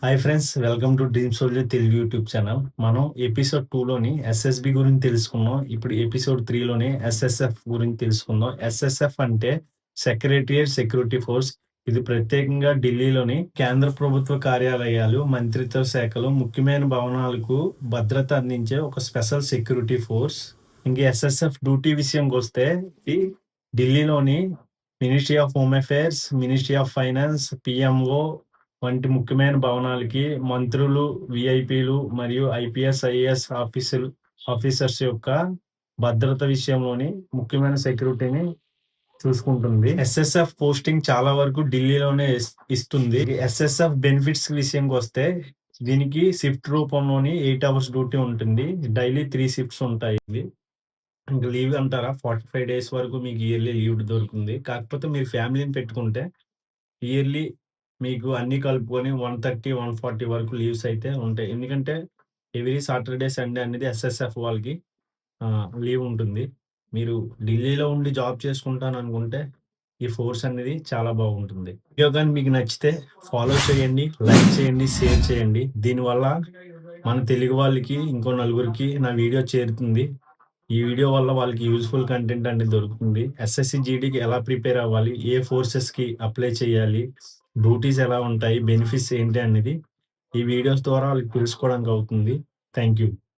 Hi friends, welcome to dream soldier Telugu YouTube channel. మనం episode 2లోని SSB గురించి తెలుసుకున్నాం. ఇప్పుడు ఎపిసోడ్ 3లోని ఎస్ఎస్ఎఫ్ గురించి తెలుసుకుందాం. ఎస్ఎస్ఎఫ్ అంటే సెక్రటేరియట్ సెక్యూరిటీ ఫోర్స్. ఇది ప్రత్యేకంగా ఢిల్లీలోని కేంద్ర ప్రభుత్వ కార్యాలయాలు, మంత్రిత్వ శాఖలు, ముఖ్యమైన భవనాలకు భద్రత అందించే ఒక స్పెషల్ సెక్యూరిటీ ఫోర్స్. ఇంక ఎస్ఎస్ఎఫ్ డ్యూటీ విషయంకి వస్తే ఇది ఢిల్లీలోని ministry of home affairs, ministry of finance, PMO వంటి ముఖ్యమైన భవనాలకి మంత్రులు, విఐపీలు మరియు ఐపీఎస్, ఐఏఎస్ ఆఫీసర్స్ యొక్క భద్రత విషయంలోని ముఖ్యమైన సెక్యూరిటీని చూసుకుంటుంది. ఎస్ఎస్ఎఫ్ పోస్టింగ్ చాలా వరకు ఢిల్లీలోనే ఇస్తుంది. ఎస్ఎస్ఎఫ్ బెనిఫిట్స్ విషయంకి వస్తే దీనికి షిఫ్ట్ రూపంలోని 8 అవర్స్ డ్యూటీ ఉంటుంది. డైలీ 3 షిఫ్ట్స్ ఉంటాయి. ఇంకా లీవ్ అంటారా, 45 డేస్ వరకు మీకు ఇయర్లీ లీవ్ దొరుకుతుంది. కాకపోతే మీరు ఫ్యామిలీని పెట్టుకుంటే ఇయర్లీ మీకు అన్నీ కలుపుకొని 130, 140 వరకు లీవ్స్ అయితే ఉంటాయి. ఎందుకంటే ఎవ్రీ సాటర్డే, సండే అనేది ఎస్ఎస్ఎఫ్ వాళ్ళకి లీవ్ ఉంటుంది. మీరు ఢిల్లీలో ఉండి జాబ్ చేసుకుంటాననుకుంటే ఈ ఫోర్స్ అనేది చాలా బాగుంటుంది. వీడియో గాని మీకు నచ్చితే ఫాలో చేయండి, లైక్ చేయండి, షేర్ చేయండి. దీనివల్ల మన తెలుగు వాళ్ళకి, ఇంకో నలుగురికి నా వీడియో చేరుతుంది. ఈ వీడియో వల్ల వాళ్ళకి యూజ్ఫుల్ కంటెంట్ అనేది దొరుకుతుంది. ఎస్ఎస్సి జీడీకి ఎలా ప్రిపేర్ అవ్వాలి, ఏ ఫోర్సెస్కి అప్లై చేయాలి, డ్యూటీస్ ఎలా ఉంటాయి, బెనిఫిట్స్ ఏంటి అనేది ఈ వీడియోస్ ద్వారా వాళ్ళకి తెలుసుకోవడానికి అవుతుంది. Thank you.